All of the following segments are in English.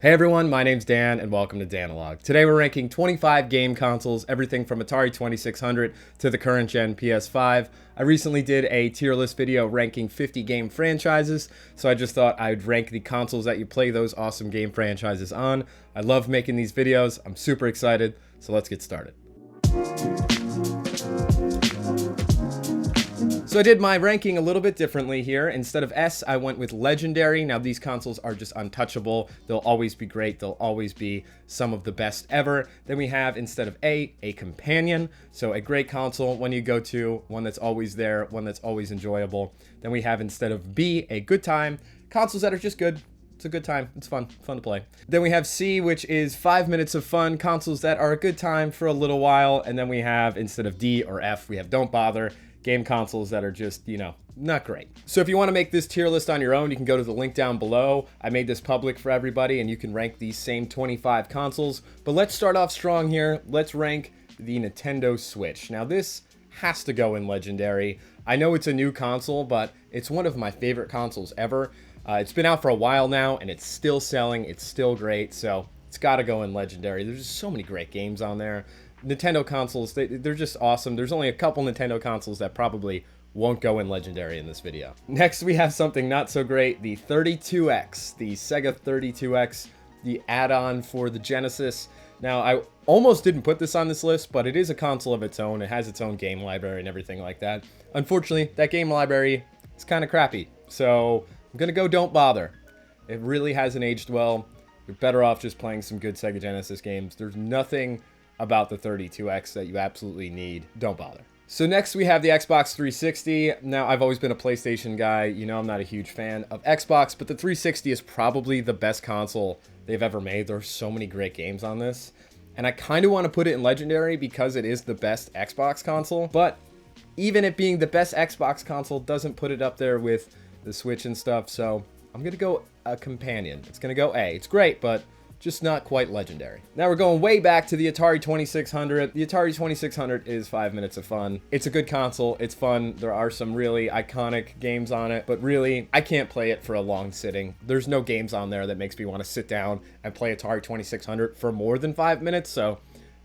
Hey everyone, my name's Dan and welcome to DANALOGUE. Today we're ranking 25 game consoles, everything from Atari 2600 to the current gen PS5. I recently did a tier list video ranking 50 game franchises, so I just thought I'd rank the consoles that you play those awesome game franchises on. I love making these videos, I'm super excited, so let's get started. So I did my ranking a little bit differently here. Instead of S, I went with Legendary. Now these consoles are just untouchable. They'll always be great. They'll always be some of the best ever. Then we have, instead of A companion. So a great console, one you go to, one that's always there, one that's always enjoyable. Then we have, instead of B, a good time. Consoles that are just good. It's a good time. It's fun to play. Then we have C, which is 5 minutes of fun. Consoles that are a good time for a little while. And then we have, instead of D or F, we have don't bother. Game consoles that are just, not great. So if you want to make this tier list on your own, you can go to the link down below. I made this public for everybody and you can rank these same 25 consoles. But let's start off strong here. Let's rank the Nintendo Switch. Now this has to go in Legendary. I know it's a new console, but it's one of my favorite consoles ever. It's been out for a while now and it's still selling. It's still great. So it's got to go in Legendary. There's just so many great games on there. Nintendo consoles, they're just awesome. There's only a couple Nintendo consoles that probably won't go in Legendary in this video. Next, we have something not so great, the 32X, the Sega 32X, the add-on for the Genesis. Now, I almost didn't put this on this list, but it is a console of its own. It has its own game library and everything like that. Unfortunately, that game library is kind of crappy, so I'm gonna go don't bother. It really hasn't aged well. You're better off just playing some good Sega Genesis games. There's nothing about the 32X that you absolutely need. Don't bother. So next we have the Xbox 360. Now I've always been a PlayStation guy. I'm not a huge fan of Xbox, but the 360 is probably the best console they've ever made. There are so many great games on this. And I kind of want to put it in Legendary because it is the best Xbox console. But even it being the best Xbox console doesn't put it up there with the Switch and stuff. So I'm going to go a companion. It's going to go A. It's great, but just not quite Legendary. Now we're going way back to the Atari 2600. The Atari 2600 is 5 minutes of fun. It's a good console. It's fun. There are some really iconic games on it, but really, I can't play it for a long sitting. There's no games on there that makes me want to sit down and play Atari 2600 for more than 5 minutes, so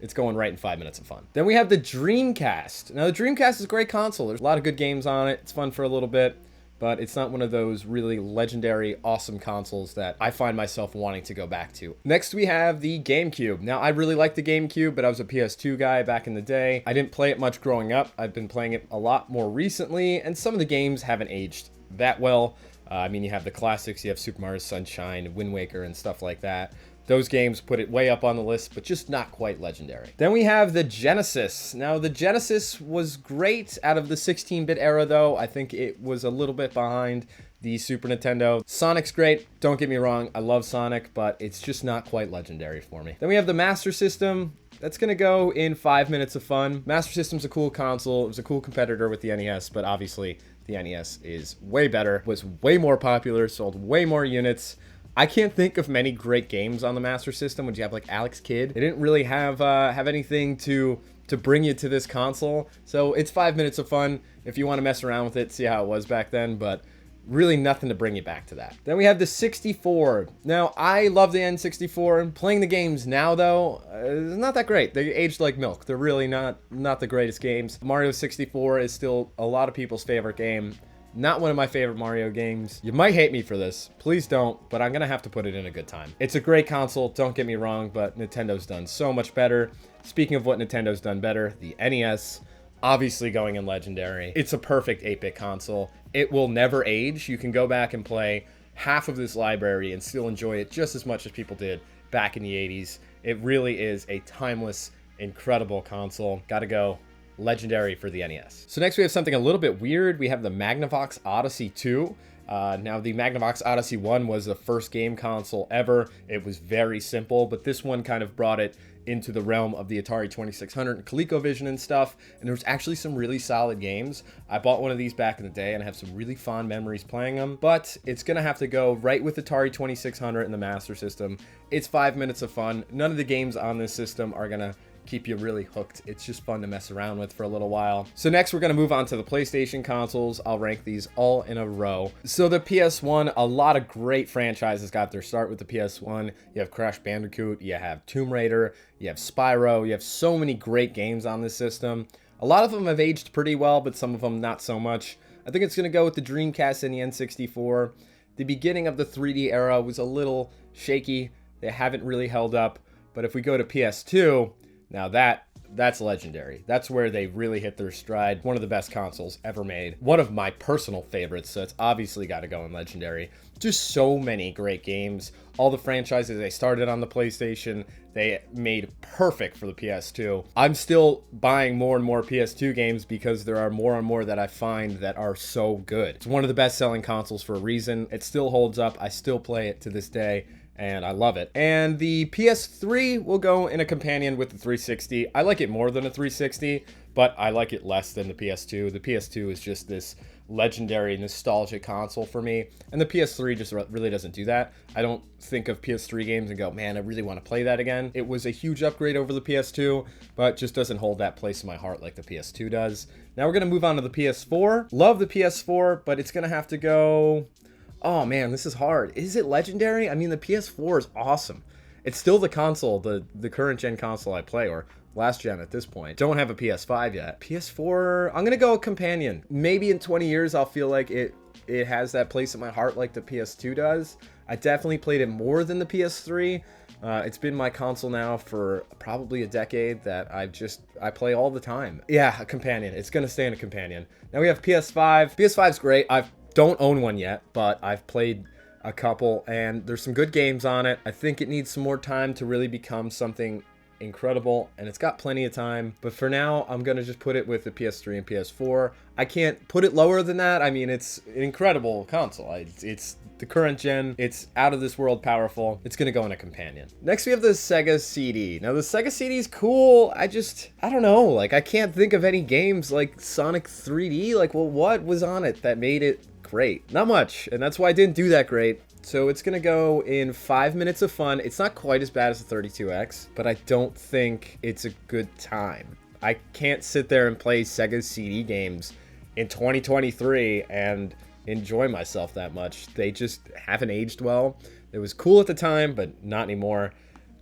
it's going right in 5 minutes of fun. Then we have the Dreamcast. Now the Dreamcast is a great console. There's a lot of good games on it. It's fun for a little bit, but it's not one of those really legendary, awesome consoles that I find myself wanting to go back to. Next, we have the GameCube. Now, I really like the GameCube, but I was a PS2 guy back in the day. I didn't play it much growing up. I've been playing it a lot more recently, and some of the games haven't aged that well. You have the classics. You have Super Mario Sunshine, Wind Waker, and stuff like that. Those games put it way up on the list, but just not quite Legendary. Then we have the Genesis. Now, the Genesis was great out of the 16-bit era, though. I think it was a little bit behind the Super Nintendo. Sonic's great. Don't get me wrong. I love Sonic, but it's just not quite Legendary for me. Then we have the Master System. That's going to go in 5 minutes of fun. Master System's a cool console. It was a cool competitor with the NES, but obviously the NES is way better, was way more popular, sold way more units. I can't think of many great games on the Master System. When you have like Alex Kidd, they didn't really have anything to bring you to this console. So it's 5 minutes of fun if you want to mess around with it, see how it was back then, but really nothing to bring you back to that. Then we have the 64. Now, I love the N64. Playing the games now, though, is not that great. They aged like milk. They're really not the greatest games. Mario 64 is still a lot of people's favorite game. Not one of my favorite Mario games. You might hate me for this. Please don't, but I'm gonna have to put it in a good time. It's a great console, don't get me wrong, but Nintendo's done so much better. Speaking of what Nintendo's done better, the NES, obviously going in Legendary. It's a perfect 8-bit console. It will never age. You can go back and play half of this library and still enjoy it just as much as people did back in the 80s. It really is a timeless, incredible console. Gotta go Legendary for the NES. So next we have something a little bit weird. We have the Magnavox Odyssey 2. Now the Magnavox Odyssey 1 was the first game console ever. It was very simple, but this one kind of brought it into the realm of the Atari 2600 and ColecoVision and stuff, and there was actually some really solid games. I bought one of these back in the day and I have some really fond memories playing them, but it's gonna have to go right with Atari 2600 and the Master System. It's 5 minutes of fun. None of the games on this system are gonna keep you really hooked. It's just fun to mess around with for a little while. So next we're going to move on to the PlayStation consoles. I'll rank these all in a row. So the PS1, a lot of great franchises got their start with the PS1. You have Crash Bandicoot, you have Tomb Raider, you have Spyro, you have so many great games on this system. A lot of them have aged pretty well, but some of them not so much. I think it's going to go with the Dreamcast and the N64. The beginning of the 3D era was a little shaky. They haven't really held up. But if we go to PS2, now that's legendary. That's where they really hit their stride. One of the best consoles ever made. One of my personal favorites, so it's obviously got to go in legendary. Just so many great games. All the franchises they started on the PlayStation, they made perfect for the PS2. I'm still buying more and more PS2 games because there are more and more that I find that are so good. It's one of the best-selling consoles for a reason. It still holds up. I still play it to this day, and I love it. And the PS3 will go in a companion with the 360. I like it more than a 360, but I like it less than the PS2. The PS2 is just this legendary, nostalgic console for me, and the PS3 just really doesn't do that. I don't think of PS3 games and go, man, I really want to play that again. It was a huge upgrade over the PS2, but just doesn't hold that place in my heart like the PS2 does. Now we're going to move on to the PS4. Love the PS4, but it's going to have to go... Oh man, this is hard. Is it legendary? I mean, the PS4 is awesome. It's still the console, the current gen console I play, or last gen at this point. Don't have a PS5 yet. PS4, I'm gonna go companion. Maybe in 20 years I'll feel like it has that place in my heart like the PS2 does. I definitely played it more than the PS3. It's been my console now for probably a decade that I play all the time. Yeah, a companion. It's gonna stay in a companion. Now we have PS5. PS5's great. I don't own one yet, but I've played a couple, and there's some good games on it. I think it needs some more time to really become something incredible, and it's got plenty of time. But for now, I'm gonna just put it with the PS3 and PS4. I can't put it lower than that. I mean, it's an incredible console. It's the current gen. It's out of this world powerful. It's gonna go in a companion. Next, we have the Sega CD. Now, the Sega CD is cool. I don't know. Like, I can't think of any games like Sonic 3D. Like, well, what was on it that made it great? Not much, and that's why I didn't do that great. So it's gonna go in 5 minutes of fun. It's not quite as bad as the 32X, but I don't think it's a good time. I can't sit there and play Sega CD games in 2023 and enjoy myself that much. They just haven't aged well. It was cool at the time, but not anymore.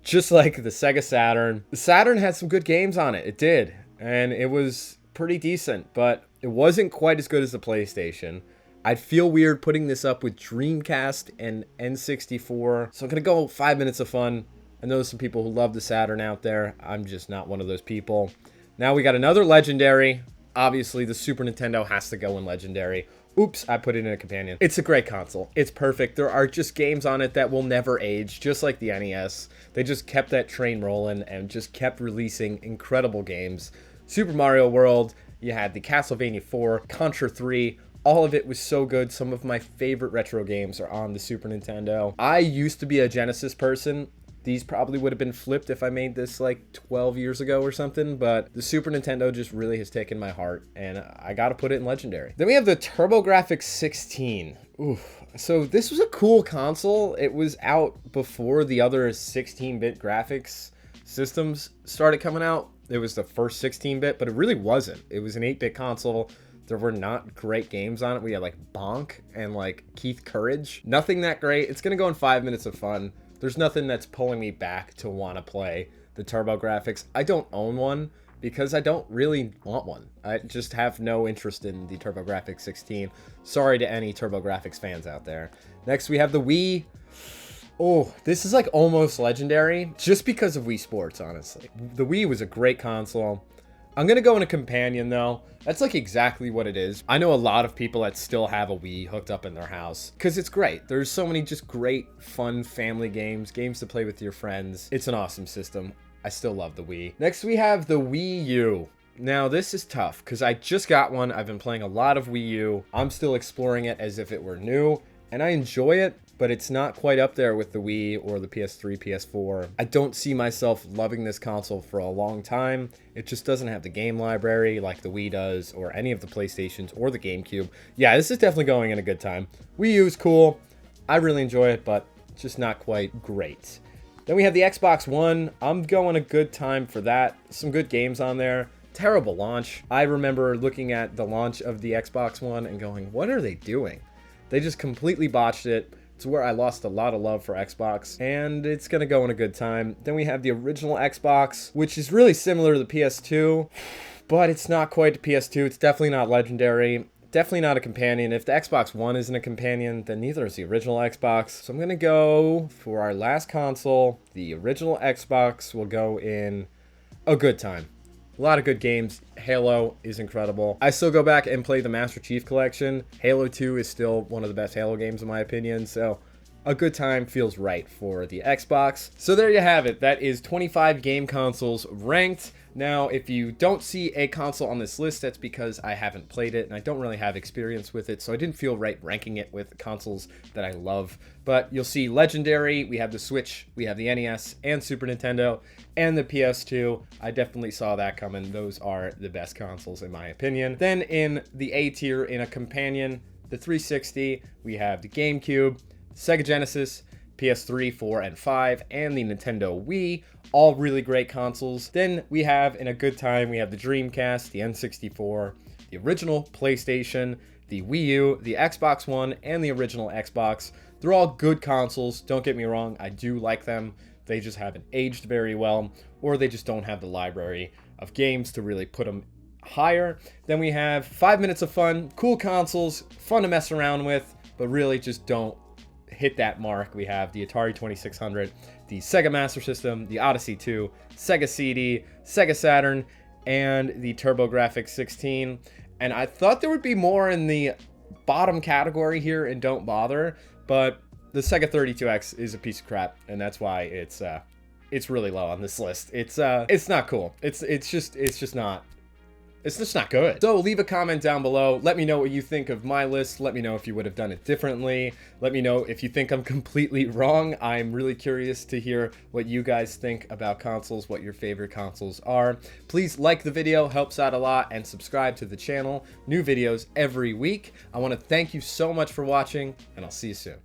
Just like the Sega Saturn. The Saturn had some good games on it. It did, and it was pretty decent, but it wasn't quite as good as the PlayStation. I'd feel weird putting this up with Dreamcast and N64. So I'm going to go 5 minutes of fun. I know there's some people who love the Saturn out there. I'm just not one of those people. Now we got another legendary. Obviously, the Super Nintendo has to go in legendary. Oops, I put it in a companion. It's a great console. It's perfect. There are just games on it that will never age, just like the NES. They just kept that train rolling and just kept releasing incredible games. Super Mario World, you had the Castlevania 4, Contra 3, all of it was so good. Some of my favorite retro games are on the Super Nintendo. I used to be a Genesis person. These probably would have been flipped if I made this like 12 years ago or something, but the Super Nintendo just really has taken my heart, and I gotta put it in legendary. Then we have the TurboGrafx 16. Oof. So this was a cool console. It was out before the other 16-bit graphics systems started coming out. It was the first 16-bit, but it really wasn't. It was an 8-bit console. There were not great games on it. We had like Bonk and like Keith Courage. Nothing that great. It's gonna go in 5 minutes of fun. There's nothing that's pulling me back to want to play the TurboGrafx. I don't own one because I don't really want one. I just have no interest in the TurboGrafx 16. Sorry to any TurboGrafx fans out there. Next, we have the Wii. Oh, this is like almost legendary just because of Wii Sports, honestly. The Wii was a great console. I'm going to go in a companion, though. That's like exactly what it is. I know a lot of people that still have a Wii hooked up in their house because it's great. There's so many just great, fun family games to play with your friends. It's an awesome system. I still love the Wii. Next, we have the Wii U. Now, this is tough because I just got one. I've been playing a lot of Wii U. I'm still exploring it as if it were new, and I enjoy it, but it's not quite up there with the Wii or the PS3, PS4. I don't see myself loving this console for a long time. It just doesn't have the game library like the Wii does, or any of the PlayStations or the GameCube. Yeah, this is definitely going in a good time. Wii U is cool. I really enjoy it, but just not quite great. Then we have the Xbox One. I'm going a good time for that. Some good games on there. Terrible launch. I remember looking at the launch of the Xbox One and going, what are they doing? They just completely botched it. It's where I lost a lot of love for Xbox, and it's gonna go in a good time. Then we have the original Xbox, which is really similar to the PS2, but it's not quite the PS2. It's definitely not legendary. Definitely not a companion. If the Xbox One isn't a companion, then neither is the original Xbox. So I'm gonna go for our last console. The original Xbox will go in a good time. A lot of good games. Halo is incredible. I still go back and play the Master Chief Collection. Halo 2 is still one of the best Halo games in my opinion, so a good time feels right for the Xbox. So there you have it. That is 25 game consoles ranked. Now, if you don't see a console on this list, that's because I haven't played it and I don't really have experience with it, so I didn't feel right ranking it with consoles that I love. But you'll see Legendary, we have the Switch, we have the NES and Super Nintendo, and the PS2. I definitely saw that coming. Those are the best consoles in my opinion. Then in the A tier, in a companion, the 360, we have the GameCube, Sega Genesis, PS3, 4, and 5, and the Nintendo Wii, all really great consoles. Then we have, in a good time, we have the Dreamcast, the N64, the original PlayStation, the Wii U, the Xbox One, and the original Xbox. They're all good consoles, don't get me wrong, I do like them. They just haven't aged very well, or they just don't have the library of games to really put them higher. Then we have 5 minutes of fun, cool consoles, fun to mess around with, but really just don't hit that mark. We have the Atari 2600, the Sega Master System, the Odyssey 2, Sega CD, Sega Saturn, and the TurboGrafx 16. And I thought there would be more in the bottom category here and don't bother, but the Sega 32X is a piece of crap, and that's why it's really low on this list. It's not cool. It's just not. It's just not good. So leave a comment down below. Let me know what you think of my list. Let me know if you would have done it differently. Let me know if you think I'm completely wrong. I'm really curious to hear what you guys think about consoles, what your favorite consoles are. Please like the video, helps out a lot, and subscribe to the channel. New videos every week. I want to thank you so much for watching, and I'll see you soon.